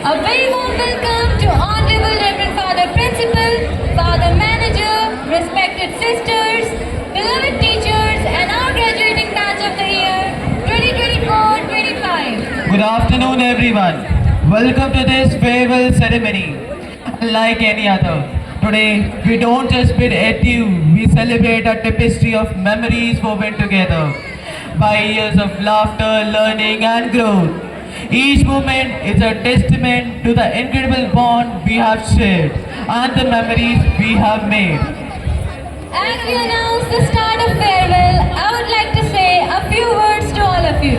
A very warm welcome to Honorable Reverend Father Principal, Father Manager, respected sisters, beloved teachers, and our graduating batch of the year 2024-25. Good afternoon, everyone. Welcome to this farewell ceremony. Unlike any other, today we don't just bid adieu, we celebrate a tapestry of memories woven together by years of laughter, learning, and growth. Each moment is a testament to the incredible bond we have shared and the memories we have made. As we announce the start of farewell, I would like to say a few words to all of you.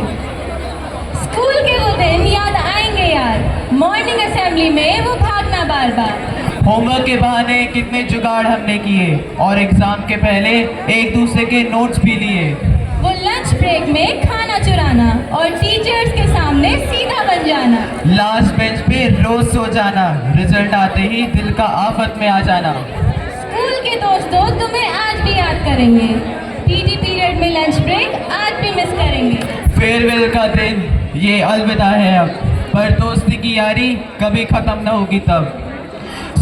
School के वो दिन याद आएंगे यार, morning assembly में वो भागना बार बार। Homework के बहाने कितने जुगाड़ हमने किए और एग्जाम के पहले एक दूसरे के नोट्स भी लिए। वो लंच ब्रेक में खाना चुराना और टीचर्स के सामने सीधा बन जाना। लास्ट बेंच पे रोज सो जाना, रिजल्ट आते ही दिल का आफत में आ जाना। स्कूल के दोस्तों तुम्हें आज भी याद करेंगे, पीटी पीरियड में लंच ब्रेक आज भी मिस करेंगे। फेयरवेल का दिन ये अलविदा है अब, पर दोस्ती की यारी कभी खत्म न होगी तब।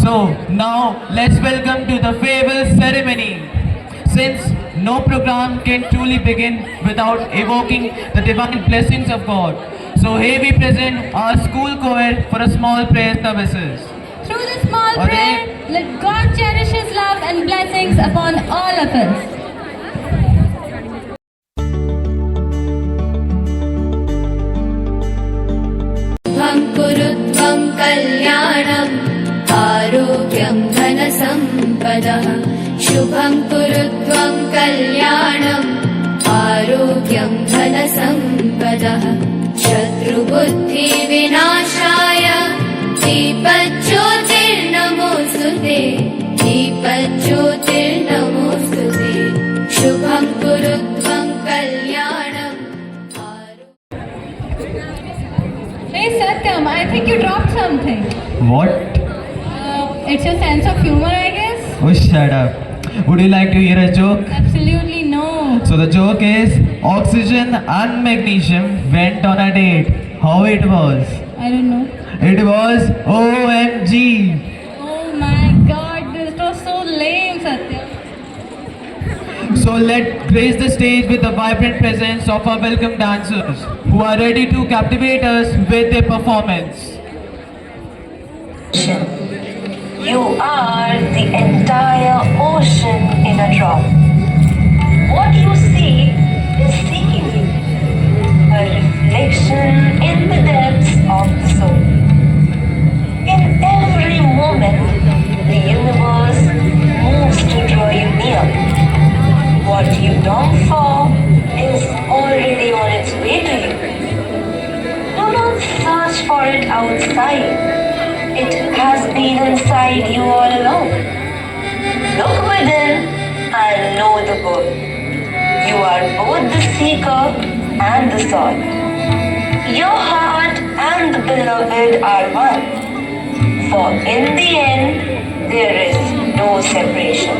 So now let's welcome to the farewell ceremony. Since no program can truly begin without evoking the divine blessings of God, so here we present our school choir for a small prayer services. Through the small prayer, let God cherish His love and blessings of us. शुभं कुरु त्वं कल्याणम् आरोग्यं धनसम्पदः शुभं कुरु त्वं कल्याणम् आरोग्यं धनसम्पदः शत्रुबुद्धिविनाशाय दीपज्योतिर्नमोऽस्तुते दीपज्योतिर्नमोऽस्तुते शुभं कुरु त्वं कल्याणम् Hey Satyam, I think you dropped something. What? It's your sense of humor, I guess? Oh, shut up. Would you like to hear a joke? Absolutely no. So the joke is oxygen and magnesium went on a date. How it was? I don't know. It was OMG. Oh my god, this was so lame, Satyam. So let's grace the stage with the vibrant presence of our welcome dancers who are ready to captivate us with their performance. You are the entire ocean in a drop. What you see is seeking you, a reflection in the depths of the soul. In every moment, the universe moves to draw you near. What you long for is already on its way to you. Do not search for it outside. It has been inside you all along. Look within and know the goal. You are both the seeker and the sought. Your heart and the beloved are one. For in the end, there is no separation.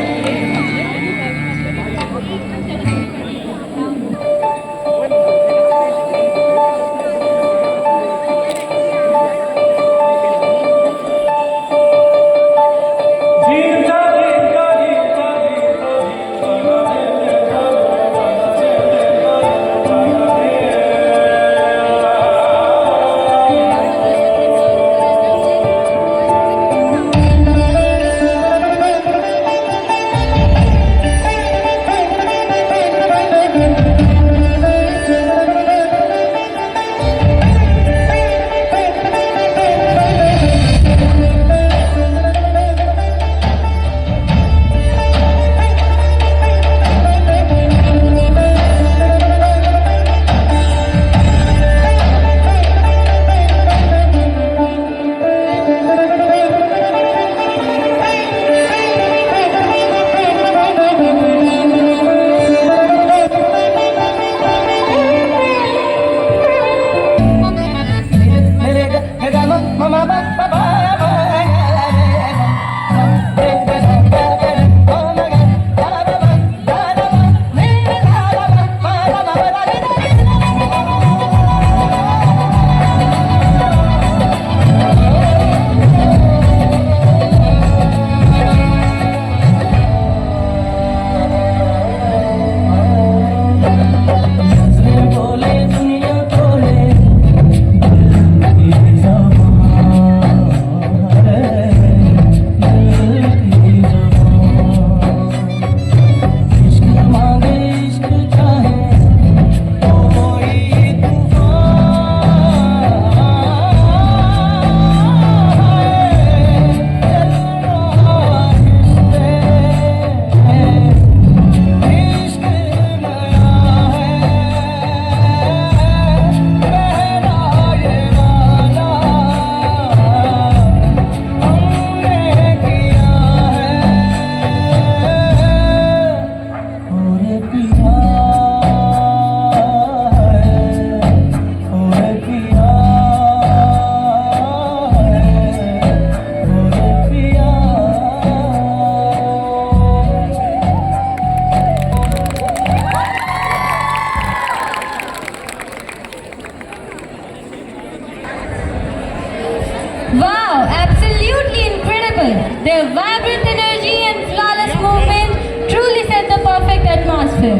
Wow, absolutely incredible. Their vibrant energy and flawless movement truly set the perfect atmosphere.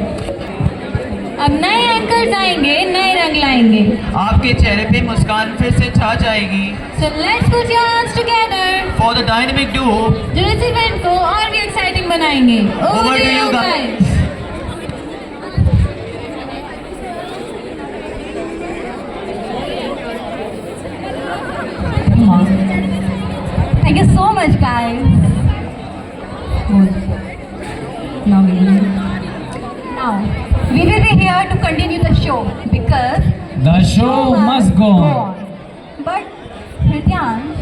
अब नए anchors आएंगे, नए रंग लाएंगे. आपके चेहरे पे मुस्कान फिर से छा जाएगी. So let's put your hands together. For the dynamic duo, जो इस इवेंट को और भी एक्साइटिंग बनाएंगे. Over to you guys. much, guys. Now, we will be here to continue the show because The show must go on. But, Hridyansh,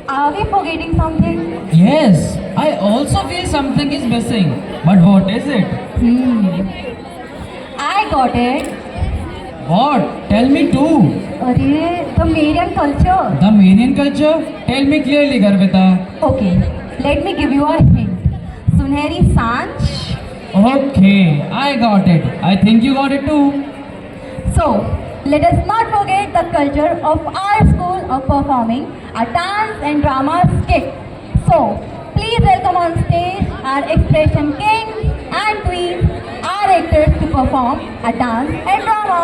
are we forgetting something? Yes, I also feel something is missing. But what is it? I got it. What? Tell me too. Arey, the Marian culture. The Marian culture? Tell me clearly, Garvita. Okay, let me give you a hint. Sunehri Sanch. Okay, I got it. I think you got it too. So, let us not forget the culture of our school of performing a dance and drama skit. So, please welcome on stage our expression kings and queens, our actors to perform a dance and drama.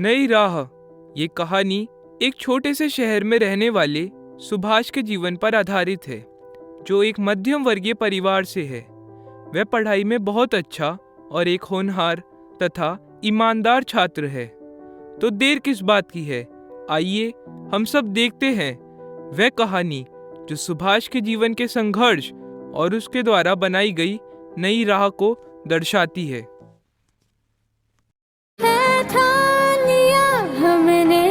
नई राह ये कहानी एक छोटे से शहर में रहने वाले सुभाष के जीवन पर आधारित है, जो एक मध्यम वर्गीय परिवार से है। वह पढ़ाई में बहुत अच्छा और एक होनहार तथा ईमानदार छात्र है। तो देर किस बात की है, आइए हम सब देखते हैं वह कहानी जो सुभाष के जीवन के संघर्ष और उसके द्वारा बनाई गई नई राह को दर्शाती है। हमने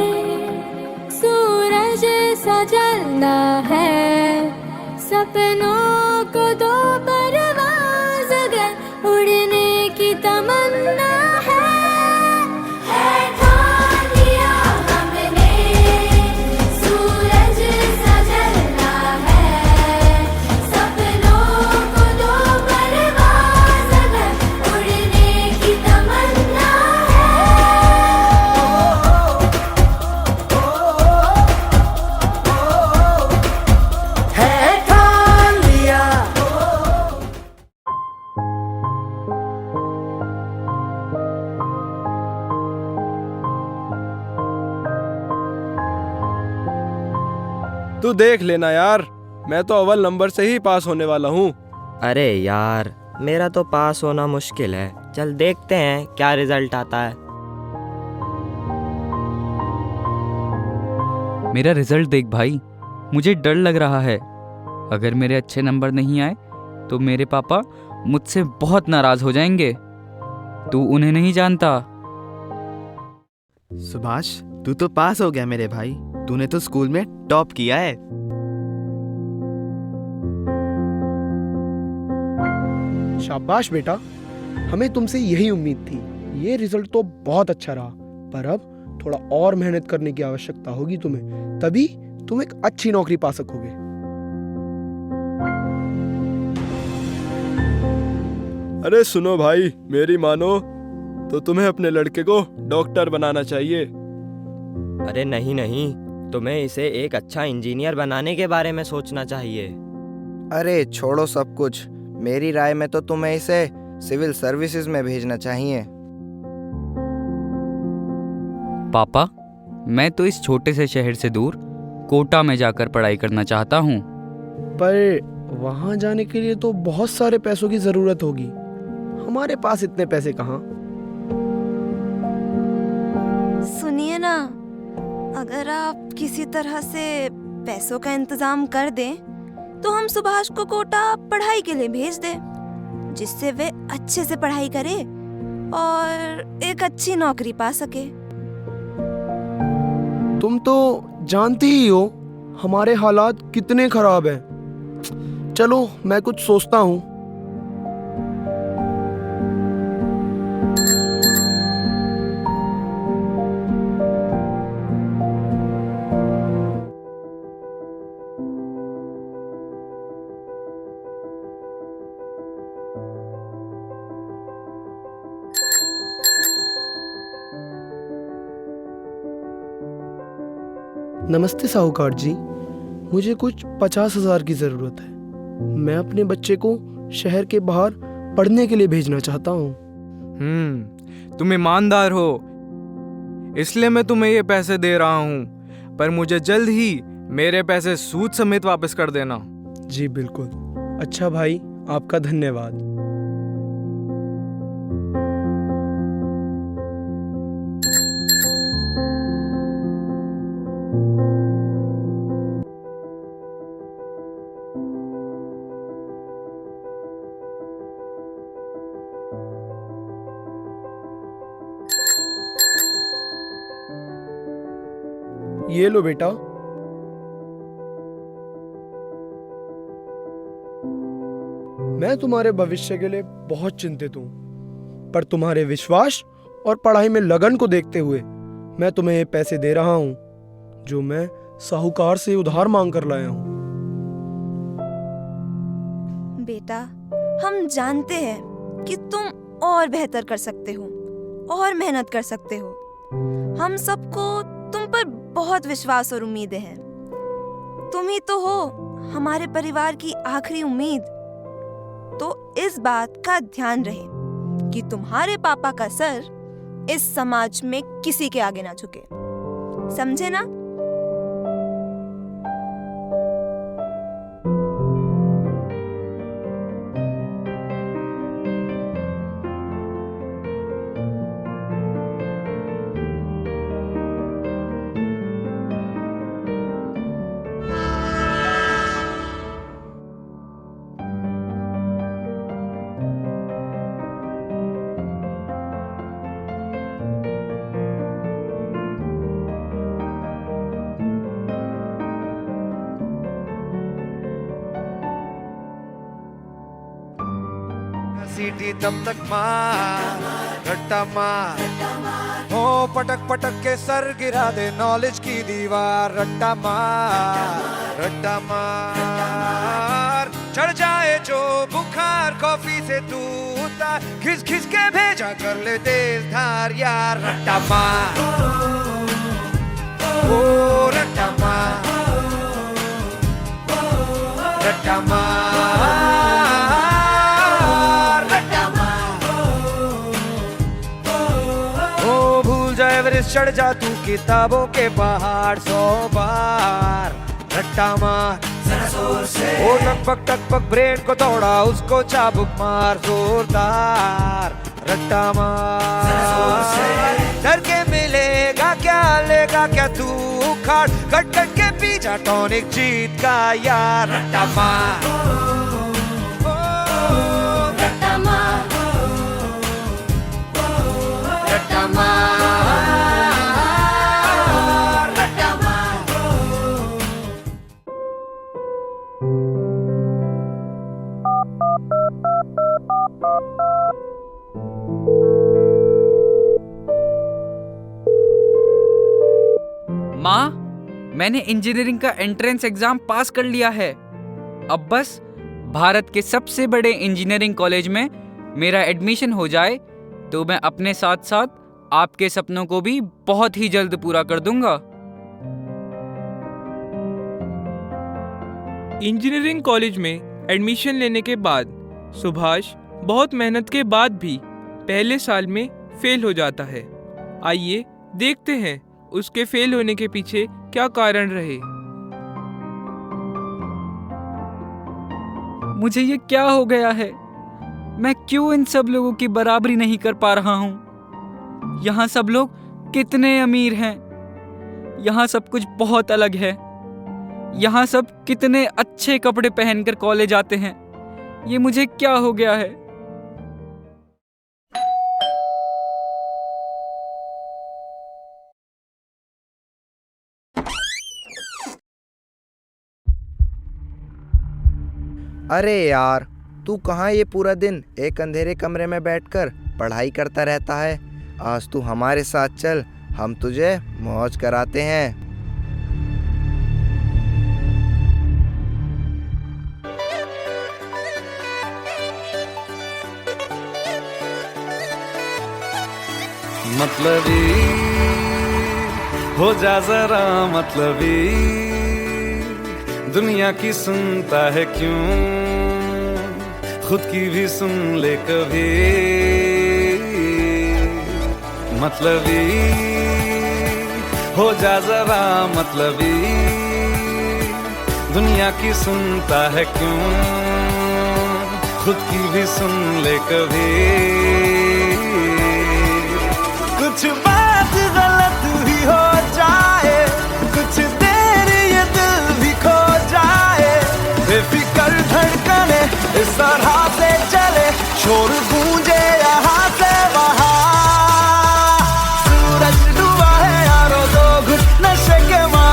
सूरज सा जलना है, सपनों को दो परवाज़ अगर उड़ने की तमन्ना है ठान लिया हमने सूरज सा जलना है, सपनों को दो परवाज़ अगर उड़ने की तमन्ना तू देख लेना यार, मैं तो अव्वल नंबर से ही पास होने वाला हूँ। अरे यार, मेरा तो पास होना मुश्किल है। चल देखते हैं क्या रिजल्ट आता है। मेरा रिजल्ट देख भाई, मुझे डर लग रहा है। अगर मेरे अच्छे नंबर नहीं आए तो मेरे पापा मुझसे बहुत नाराज हो जाएंगे। तू उन्हें नहीं जानता। सुभाष, तू तो पास हो गया मेरे भाई। तूने तो स्कूल में टॉप किया है। शाबाश बेटा, हमें तुमसे यही उम्मीद थी। ये रिजल्ट तो बहुत अच्छा रहा, पर अब थोड़ा और मेहनत करने की आवश्यकता होगी तुम्हें, तभी तुम एक अच्छी नौकरी पा सकोगे। अरे सुनो भाई, मेरी मानो तो तुम्हें अपने लड़के को डॉक्टर बनाना चाहिए। अरे नहीं नहीं, तुम्हें इसे एक अच्छा इंजीनियर बनाने के बारे में सोचना चाहिए। अरे छोड़ो सब कुछ, मेरी राय में तो तुम्हें इसे सिविल सर्विसेज में भेजना चाहिए। पापा, मैं तो इस छोटे से शहर से दूर कोटा में जाकर पढ़ाई करना चाहता हूँ। पर वहां जाने के लिए तो बहुत सारे पैसों की जरूरत होगी। हमारे पास इतने पैसे कहाँ? सुनिए ना, अगर आप किसी तरह से पैसों का इंतजाम कर दें तो हम सुभाष को कोटा पढ़ाई के लिए भेज दें, जिससे वे अच्छे से पढ़ाई करे और एक अच्छी नौकरी पा सके। तुम तो जानती ही हो हमारे हालात कितने खराब हैं। चलो मैं कुछ सोचता हूँ। नमस्ते साहूकार जी, मुझे कुछ 50,000 की ज़रूरत है। मैं अपने बच्चे को शहर के बाहर पढ़ने के लिए भेजना चाहता हूँ। तुम ईमानदार हो, इसलिए मैं तुम्हें ये पैसे दे रहा हूँ, पर मुझे जल्द ही मेरे पैसे सूद समेत वापस कर देना। जी बिल्कुल। अच्छा भाई, आपका धन्यवाद। ये लो बेटा। मैं तुम्हारे भविष्य के लिए बहुत चिंतित हूँ, पर तुम्हारे विश्वास और पढ़ाई में लगन को देखते हुए मैं तुम्हें ये पैसे दे रहा हूँ जो मैं साहूकार से उधार मांग कर लाया हूँ। बेटा, हम जानते हैं कि तुम और बेहतर कर सकते हो और मेहनत कर सकते हो। हम सबको तुम पर बहुत विश्वास और उम्मीदें हैं। तुम ही तो हो हमारे परिवार की आखिरी उम्मीद। तो इस बात का ध्यान रहे कि तुम्हारे पापा का सर इस समाज में किसी के आगे ना झुके, समझे ना? सीटी तब तक मार, रट्टा मार, हो पटक पटक के सर गिरा दे नॉलेज की दीवार। रट्टा मार, चढ़ जाए जो बुखार कॉफी से तू उतार, घिस घिस के भेजा कर ले तेज धार यार। रट्टा मार, ओ रट्टा मार, रट्टा मार, एवरेस्ट चढ़ जा तू किताबों के पहाड़ 100 बार। रट्टा मार, ओ टक पक ब्रेन को तोड़ा उसको चाबुक मार जोरदार। रट्टा मार, डर के मिलेगा क्या, लेगा क्या तू उखाड़, कट कट के पी जा टॉनिक जीत का यार। रट्टा मार, रट्टा मार, रट्टा मार। माँ, मैंने इंजीनियरिंग का एंट्रेंस एग्जाम पास कर लिया है। अब बस भारत के सबसे बड़े इंजीनियरिंग कॉलेज में मेरा एडमिशन हो जाए तो मैं अपने साथ साथ आपके सपनों को भी बहुत ही जल्द पूरा कर दूंगा। इंजीनियरिंग कॉलेज में एडमिशन लेने के बाद सुभाष बहुत मेहनत के बाद भी पहले साल में फेल हो जाता है। आइए देखते हैं उसके फेल होने के पीछे क्या कारण रहे। मुझे ये क्या हो गया है? मैं क्यों इन सब लोगों की बराबरी नहीं कर पा रहा हूँ? यहाँ सब लोग कितने अमीर हैं। यहाँ सब कुछ बहुत अलग है। यहाँ सब कितने अच्छे कपड़े पहनकर कॉलेज आते हैं। ये मुझे क्या हो गया है? अरे यार, तू कहाँ ये पूरा दिन एक अंधेरे कमरे में बैठकर पढ़ाई करता रहता है? आज तू हमारे साथ चल, हम तुझे मौज कराते हैं। मतलबी हो जा जरा, मतलबी दुनिया की सुनता है क्यों, खुद की भी सुन ले कभी। मतलबी हो जा जरा, मतलबी दुनिया की सुनता है क्यों, खुद की भी सुन ले कभी। कुछ बात गलत भी हो जाए, कुछ देर ये दिल भी खो जाए, बेफिक्र धड़कने इस तरह से चले, शोर गूंजे यहाँ से वहाँ। सूरज डूबा है यारो, 2 घुट नशे के मार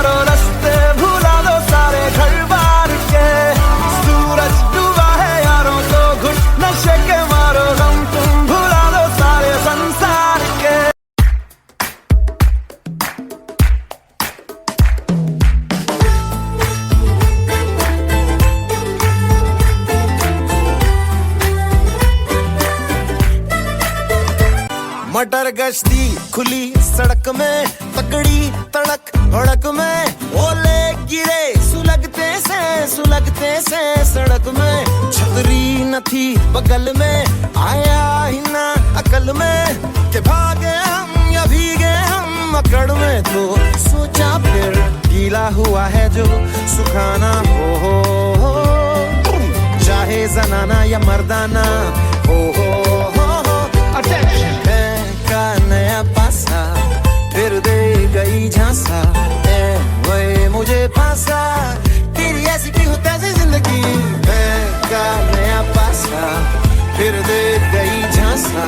और गश्ती खुली सड़क में, तकड़ी तड़क भड़क में, ओले गिरे सुलगते से सड़क में, छतरी न थी बगल में, आया ही ना अकल में, के भागे हम या भीगे हम अकड़ में, तो सोचा फिर गीला हुआ है जो सुखाना हो, चाहे जनाना या मर्दाना हो। का नया पासा फिर दे गई झांसा, वही मुझे फांसा, तेरी ऐसी की होता है जिंदगी। का नया पासा फिर दे गई झांसा,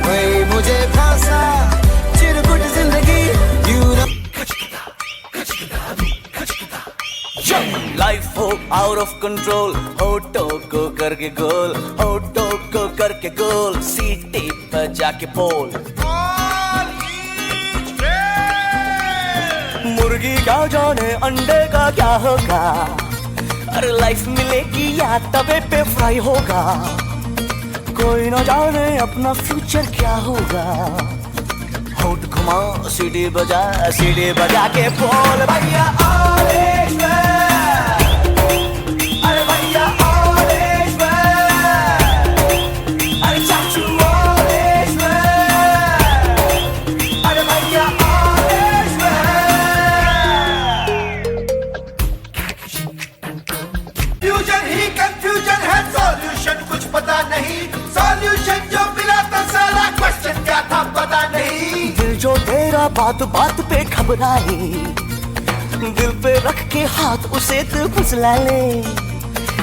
वही मुझे फांसा, चिरकुट जिंदगी। लाइफ हो आउट ऑफ कंट्रोल, होठों को करके गोल, होठों को करके गोल, सीटी पर जाके पोल। मुर्गी क्या जाने अंडे का क्या होगा, अरे लाइफ मिलेगी या तवे पे फ्राई होगा, कोई ना जाने अपना फ्यूचर क्या होगा। होठ घुमा सीढ़ी बजा के बोल भैया ऑरेंज मैन, अरे भैया ऑरेंज मैन, अरे चाचू ऑरेंज मैन, अरे भैया ऑरेंज मैन। फ्यूजन ही कंफ्यूजन है, सॉल्यूशन कुछ पता नहीं, सॉल्यूशन जो मिला तो साला क्वेश्चन क्या था पता नहीं। दिल जो तेरा बात बात पे घबराए, दिल पे रख के हाथ उसे तू फुसला ले,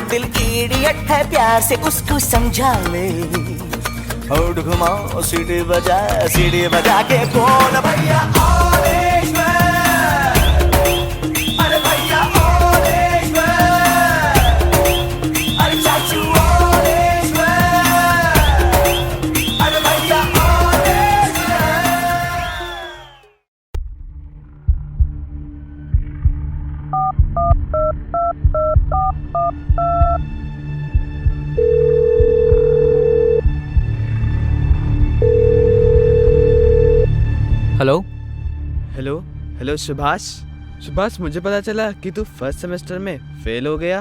दिल इडियट है प्यार से उसको समझा ले। होठ घुमा सीढ़ी बजा के बोल भैया ऑरेंज मैन, अरे भैया ऑरेंज मैन, अरे चाचू ऑरेंज मैन, अरे भैया orange man. Hello hello hello Subhash. Subhash, मुझे पता चला कि तू फर्स्ट सेमेस्टर में फेल हो गया।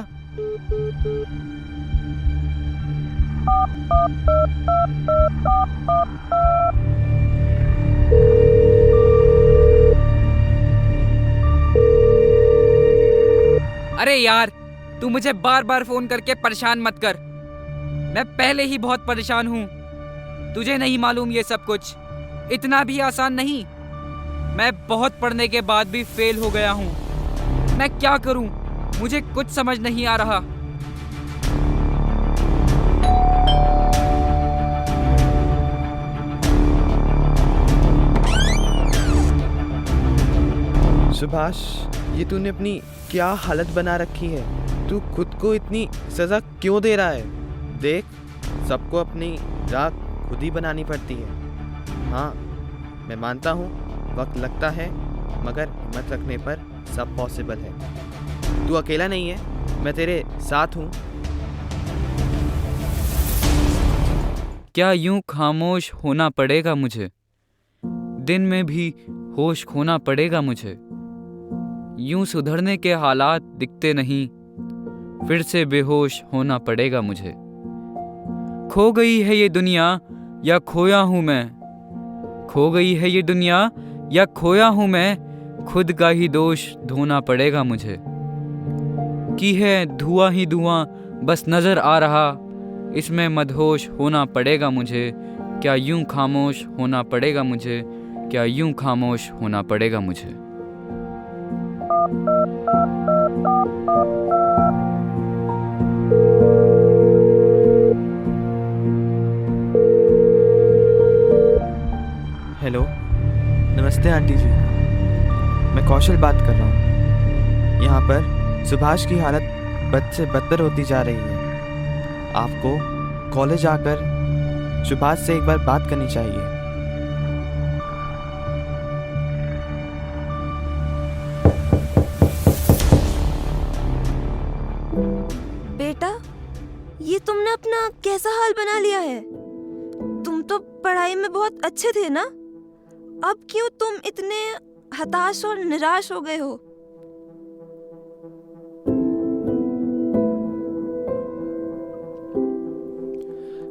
अरे यार, तू मुझे बार बार फोन करके परेशान मत कर, मैं पहले ही बहुत परेशान हूँ। तुझे नहीं मालूम ये सब कुछ इतना भी आसान नहीं। मैं बहुत पढ़ने के बाद भी फेल हो गया हूँ। मैं क्या करूँ, मुझे कुछ समझ नहीं आ रहा। सुभाष, ये तूने अपनी क्या हालत बना रखी है? तू खुद को इतनी सजा क्यों दे रहा है? देख, सबको अपनी राह खुद ही बनानी पड़ती है। हाँ, मैं मानता हूँ वक्त लगता है, मगर हिम्मत रखने पर सब पॉसिबल है। तू अकेला नहीं है, मैं तेरे साथ हूँ। क्या यूं खामोश होना पड़ेगा मुझे? दिन में भी होश खोना पड़ेगा मुझे। यूं सुधरने के हालात दिखते नहीं, फिर से बेहोश होना पड़ेगा मुझे। खो गई है ये दुनिया या खोया हूं मैं, खो गई है ये दुनिया या खोया हूं मैं, खुद का ही दोष धोना पड़ेगा मुझे। की है धुआं ही धुआं बस नजर आ रहा, इसमें मदहोश होना पड़ेगा मुझे। क्या यूं खामोश होना पड़ेगा मुझे? क्या यूं खामोश होना पड़ेगा मुझे? हेलो, नमस्ते आंटी जी, मैं कौशल बात कर रहा हूँ। यहाँ पर सुभाष की हालत बद से बदतर होती जा रही है। आपको कॉलेज आकर सुभाष से एक बार बात करनी चाहिए। बेटा, ये तुमने अपना कैसा हाल बना लिया है? तुम तो पढ़ाई में बहुत अच्छे थे ना? अब क्यों तुम इतने हताश और निराश हो गए हो?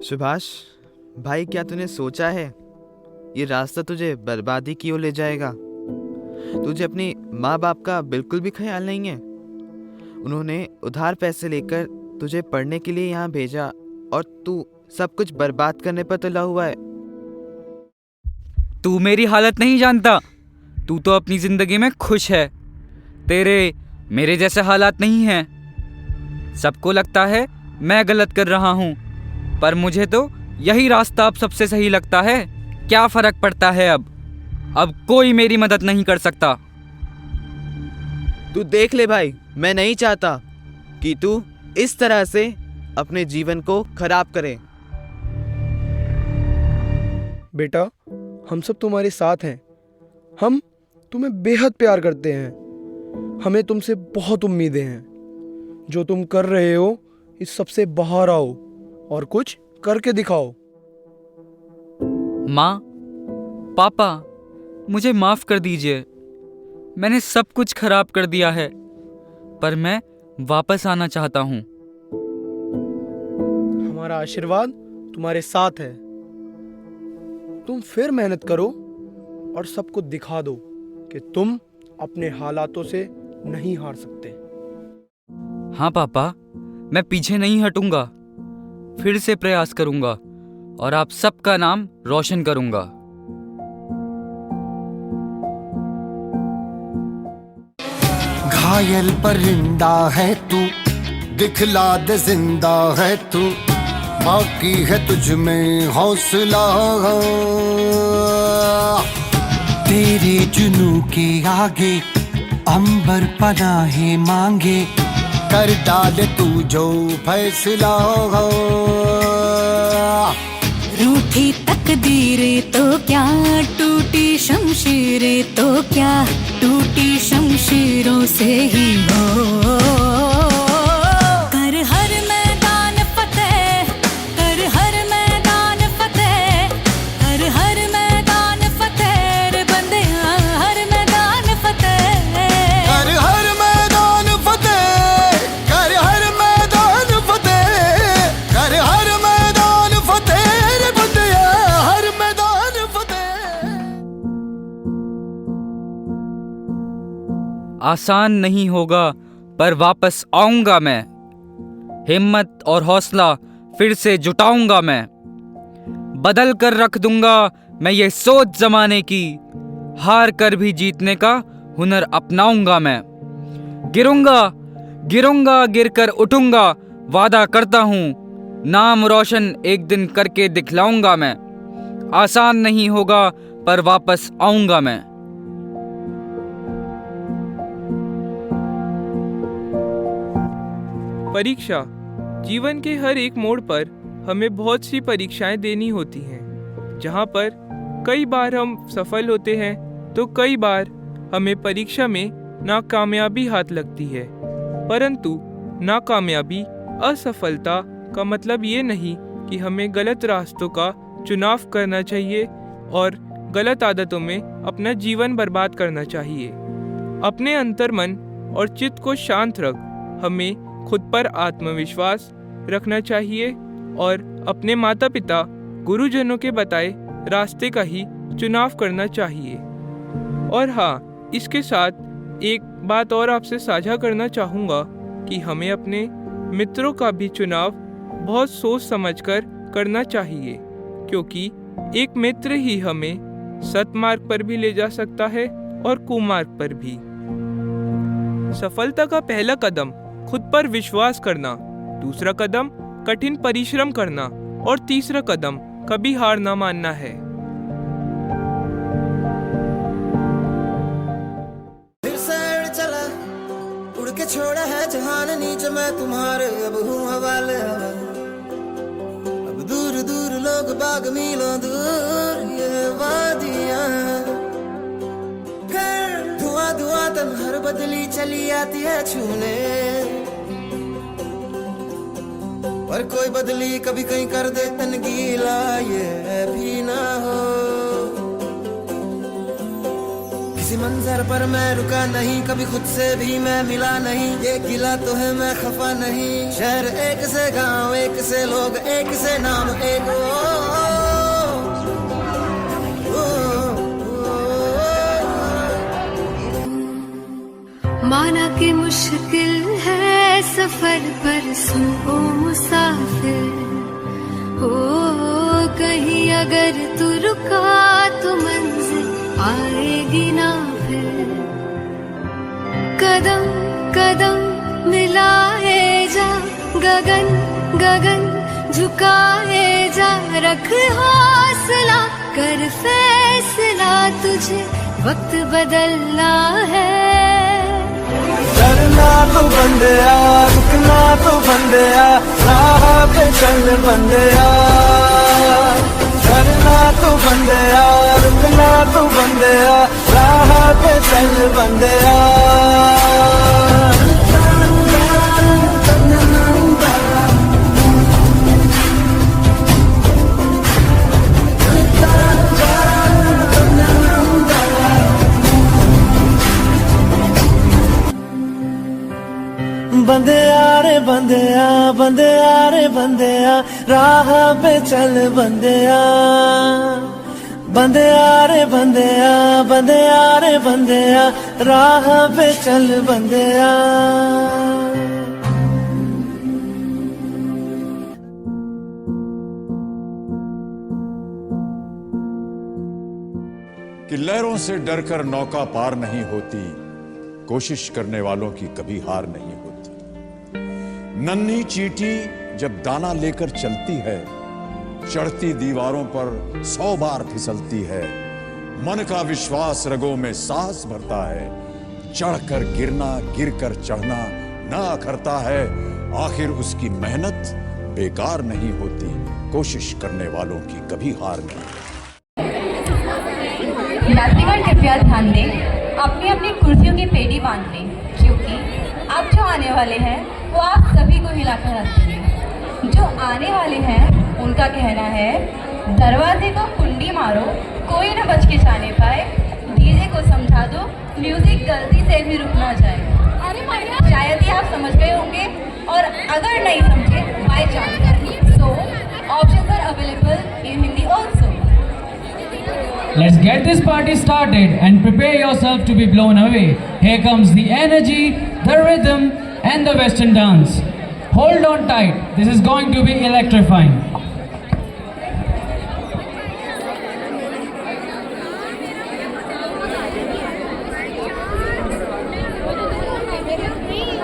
सुभाष भाई, क्या तूने सोचा है ये रास्ता तुझे बर्बादी की ओर ले जाएगा? तुझे अपनी माँ बाप का बिल्कुल भी ख्याल नहीं है। उन्होंने उधार पैसे लेकर तुझे पढ़ने के लिए यहाँ भेजा और तू सब कुछ बर्बाद करने पर तुला हुआ है। तू मेरी हालत नहीं जानता। तू तो अपनी जिंदगी में खुश है। तेरे मेरे जैसे हालात नहीं हैं। सबको लगता है मैं गलत कर रहा हूँ, पर मुझे तो यही रास्ता अब सबसे सही लगता है। क्या फर्क पड़ता है अब कोई मेरी मदद नहीं कर सकता। तू देख ले भाई, मैं नहीं चाहता कि तू इस तरह से अपने जीवन को खराब करे। बेटा, हम सब तुम्हारे साथ हैं। हम तुम्हें बेहद प्यार करते हैं। हमें तुमसे बहुत उम्मीदें हैं। जो तुम कर रहे हो इस सब से बाहर आओ और कुछ करके दिखाओ। माँ, पापा, मुझे माफ कर दीजिए। मैंने सब कुछ खराब कर दिया है, पर मैं वापस आना चाहता हूँ। हमारा आशीर्वाद तुम्हारे साथ है। तुम फिर मेहनत करो और सबको दिखा दो कि तुम अपने हालातों से नहीं हार सकते। हाँ पापा, मैं पीछे नहीं हटूंगा। फिर से प्रयास करूंगा और आप सबका नाम रोशन करूंगा। घायल परिंदा है तू, दिखला दे जिंदा है तू, बाकी है तुझ में हौसला। तेरे जुनू के आगे अंबर पनाहे मांगे, कर डाल तू जो फैसला। रूठी तकदीरें तो क्या, टूटी शमशीरें तो क्या, टूटी शमशीरों से ही हो। कर हर मैदान फतेह, कर हर मैदान फतेह, कर हर मैदान फतेह रे बंदियां, हर मैदान फतेह। कर हर मैदान फतेह, कर हर मैदान फतेह, कर हर मैदान फतेह रे बंदिया, हर मैदान फतेह। आसान नहीं होगा, पर वापस आऊंगा मैं। हिम्मत और हौसला फिर से जुटाऊंगा मैं। बदल कर रख दूंगा मैं ये सोच जमाने की, हार कर भी जीतने का हुनर अपनाऊंगा मैं। गिरूंगा गिरूंगा, गिरकर उठूंगा, वादा करता हूँ, नाम रोशन एक दिन करके दिखलाऊंगा मैं। आसान नहीं होगा, पर वापस आऊंगा मैं। परीक्षा। जीवन के हर एक मोड़ पर हमें बहुत सी परीक्षाएं देनी होती हैं, जहां पर कई बार हम सफल होते हैं तो कई बार हमें परीक्षा में नाकामयाबी हाथ लगती है। परंतु नाकामयाबी, असफलता का मतलब ये नहीं कि हमें गलत रास्तों का चुनाव करना चाहिए और गलत आदतों में अपना जीवन बर्बाद करना चाहिए। अपने अंतर्मन और चित्त को शांत रख हमें खुद पर आत्मविश्वास रखना चाहिए और अपने माता पिता, गुरुजनों के बताए रास्ते का ही चुनाव करना चाहिए। और हाँ, इसके साथ एक बात और आपसे साझा करना चाहूँगा कि हमें अपने मित्रों का भी चुनाव बहुत सोच समझकर करना चाहिए, क्योंकि एक मित्र ही हमें सतमार्ग पर भी ले जा सकता है और कुमार्ग पर भी। सफलता का पहला कदम खुद पर विश्वास करना, दूसरा कदम कठिन परिश्रम करना और तीसरा कदम कभी हार ना मानना है। फिर से चला, उड़ के छोड़ा है जहान नीचे, मैं तुम्हारे अब हूँ हवाले। अब दूर दूर लोग बाग मीलों दूर ये वादियाँ, फिर धुआं धुआं तन हर बदली चली आती है छूने। पर कोई बदली कभी कहीं कर दे तन गीला, ये भी ना हो। किसी मंजर पर मैं रुका नहीं, कभी खुद से भी मैं मिला नहीं, ये गिला तो है मैं खफा नहीं। शहर एक से गांव एक से लोग एक से नाम एक माना कि मुश्किल है सफर पर सुनो मुसाफिर हो, कहीं अगर तू रुका तो मंजिल आएगी ना फिर। कदम कदम मिलाए जा, गगन गगन झुकाए जा, रख हौसला कर फैसला, तुझे वक्त बदलना है। डरना तो बंदिया, रुकना तो बंदिया, राह पे चल बंदिया। डरना तो बंदिया, रुकना तो बंदिया, राह पे चल बंदिया। बंदिया रे बंदिया, बंदिया रे बंदिया, राह पे चल बंदिया। बंदिया रे बंदिया, बंदिया रे बंदिया, राह पे चल बंदिया। कि लहरों से डरकर नौका पार नहीं होती, कोशिश करने वालों की कभी हार नहीं होती। नन्ही चींटी जब दाना लेकर चलती है, चढ़ती दीवारों पर 100 बार फिसलती है। मन का विश्वास रगों में साहस भरता है, चढ़कर गिरना गिरकर चढ़ना न अखरता है। आखिर उसकी मेहनत बेकार नहीं होती, कोशिश करने वालों की कभी हार नहीं। यात्रीगण कृपया ध्यान दें, अपनी अपनी कुर्सियों की पेटी बांध लें, क्योंकि अब जो आने वाले हैं वो आप सभी को हिलाकर रख देंगे। जो आने वाले हैं उनका कहना है, दरवाजे को कुंडी मारो, कोई न बच के जाने पाए। डीजे को समझा दो, म्यूजिक गलती से भी रुक ना जाए। शायद ही आप समझ गए होंगे, और अगर नहीं समझे by chance, so options are available in Hindi also. Let's get this party started and prepare yourself to be blown away. Here comes the energy, the rhythm and the western dance. Hold on tight, this is going to be electrifying. If you're feeling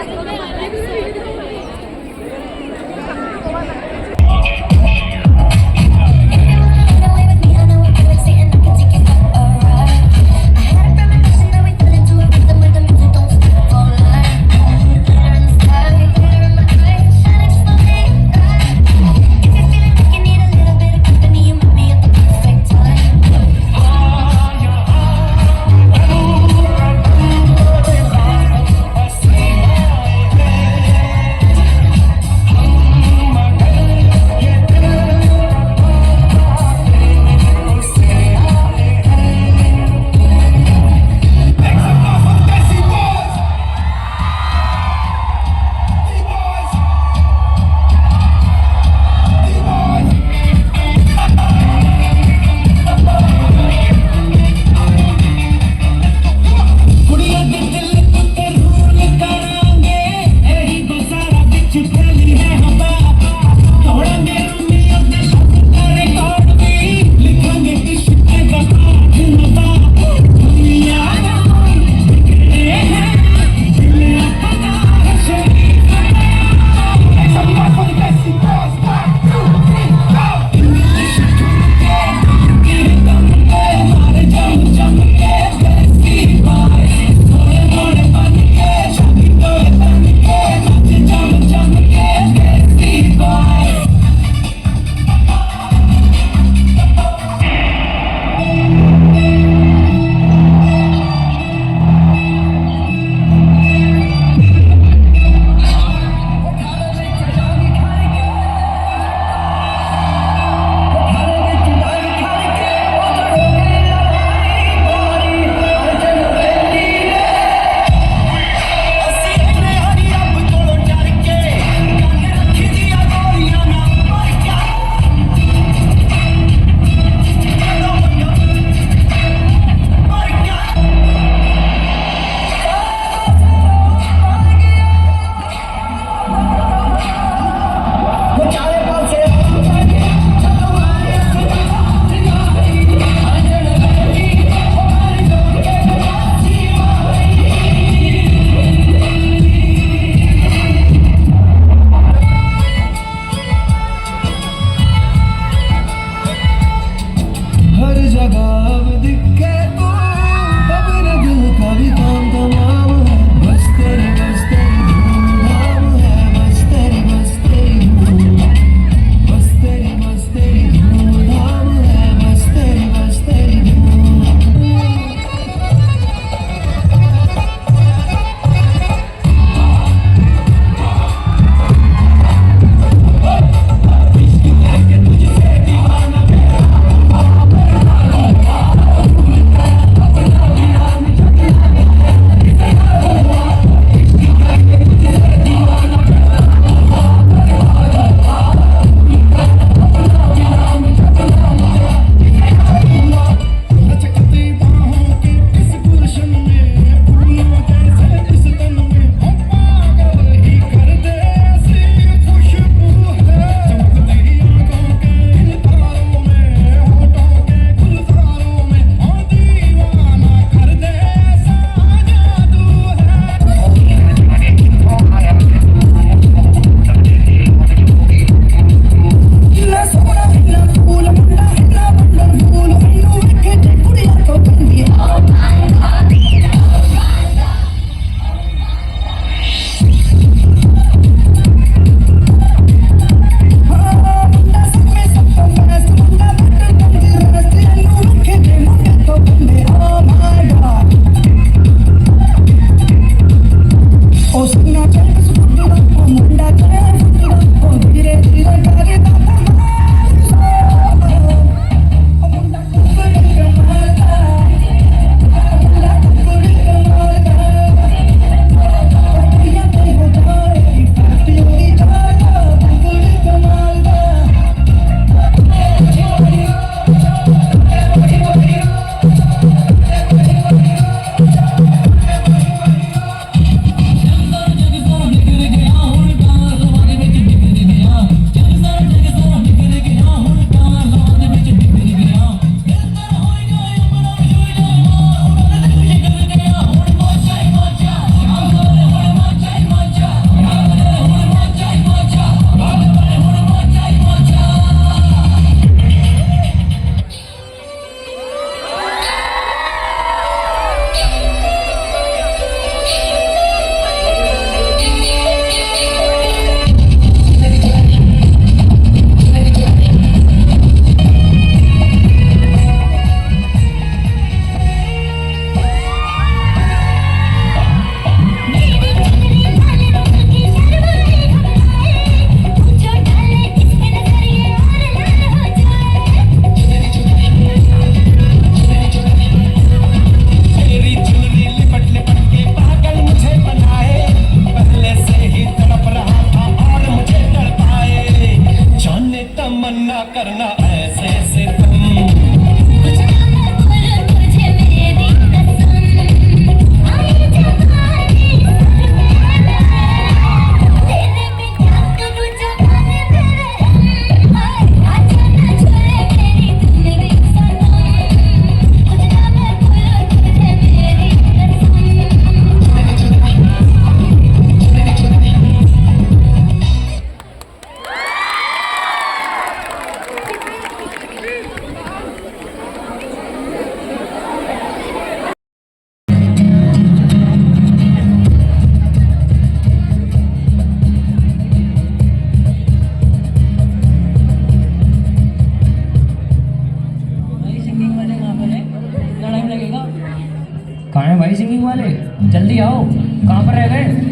जल्दी आओ, कहाँ पर रह गए?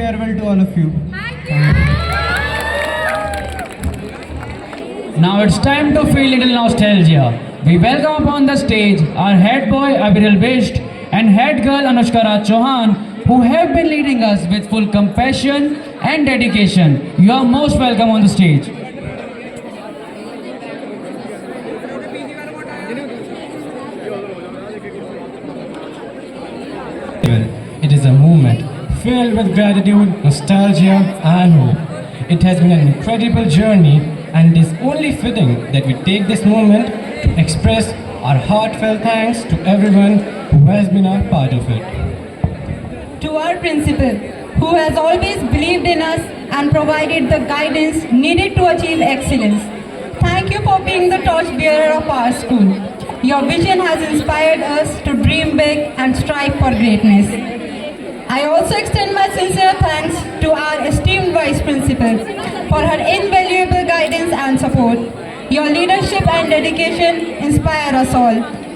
farewell to all of you. Now it's time to feel little nostalgia. We welcome upon the stage our head boy Abiril Bisht and head girl Anushka Raj Chauhan, who have been leading us with full compassion and dedication. You are most welcome on the stage. It is a moment filled with gratitude, nostalgia, and hope. It has been an incredible journey, and it is only fitting that we take this moment to express our heartfelt thanks to everyone who has been a part of it. To our principal, who has always believed in us and provided the guidance needed to achieve excellence. Thank you for being the torchbearer of our school. Your vision has inspired us to dream big and strive for greatness. I also extend my sincere thanks to our esteemed Vice Principal for her invaluable guidance and support. Your leadership and dedication inspire us all.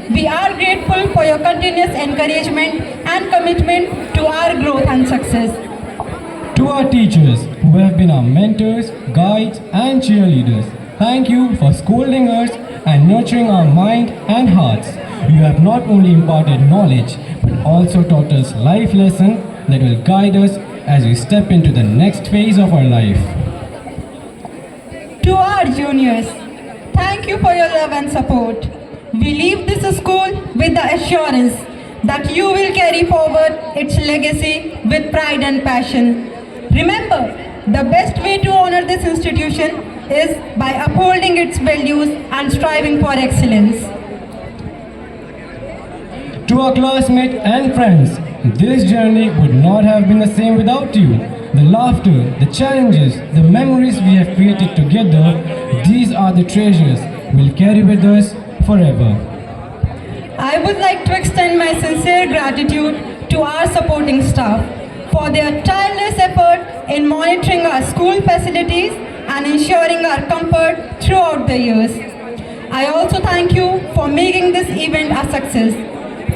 We are grateful for your continuous encouragement and commitment to our growth and success. To our teachers who have been our mentors, guides, and cheerleaders, thank you for scolding us and nurturing our mind and hearts. You have not only imparted knowledge but also taught us life lessons that will guide us as we step into the next phase of our life. To our juniors, thank you for your love and support. We leave this school with the assurance that you will carry forward its legacy with pride and passion. Remember, the best way to honor this institution is by upholding its values and striving for excellence. To our classmates and friends, this journey would not have been the same without you. The laughter, the challenges, the memories we have created together, these are the treasures we'll carry with us forever. I would like to extend my sincere gratitude to our supporting staff for their tireless effort in monitoring our school facilities and ensuring our comfort throughout the years. I also thank you for making this event a success.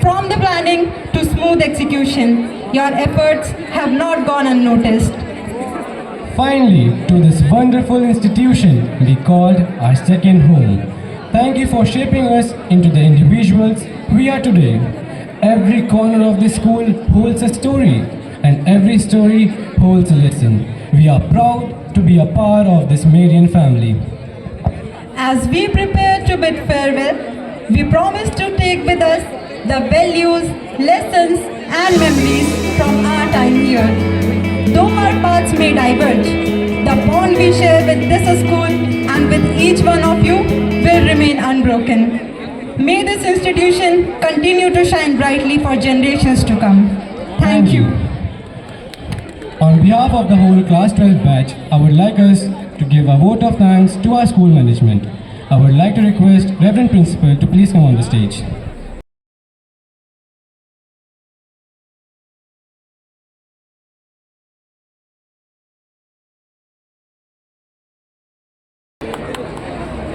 From the planning to smooth execution, your efforts have not gone unnoticed. Finally, to this wonderful institution we called our second home. Thank you for shaping us into the individuals we are today. Every corner of this school holds a story, and every story holds a lesson. We are proud to be a part of this Marian family. As we prepare to bid farewell, we promise to take with us the values, lessons and memories from our time here. Though our paths may diverge, the bond we share with this school and with each one of you will remain unbroken. May this institution continue to shine brightly for generations to come. Thank you. On behalf of the whole Class 12 batch, I would like us to give a vote of thanks to our school management. I would like to request Reverend Principal to please come on the stage.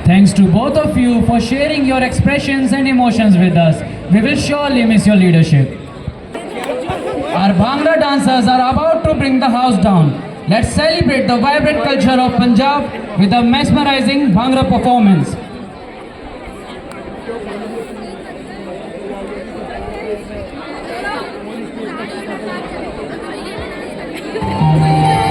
Thanks to both of you for sharing your expressions and emotions with us. We will surely miss your leadership. Our Bhangra dancers are about to bring the house down. Let's celebrate the vibrant culture of Punjab with a mesmerizing Bhangra performance. Thank you.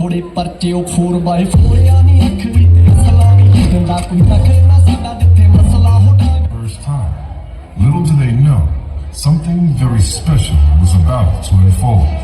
थोड़े परचे ओ 4x4 यानी अख भी ते सलामी डंडा कोई नखरे ना साडा जिथे मसला होता First time. Little do they know, something very special was about to unfold.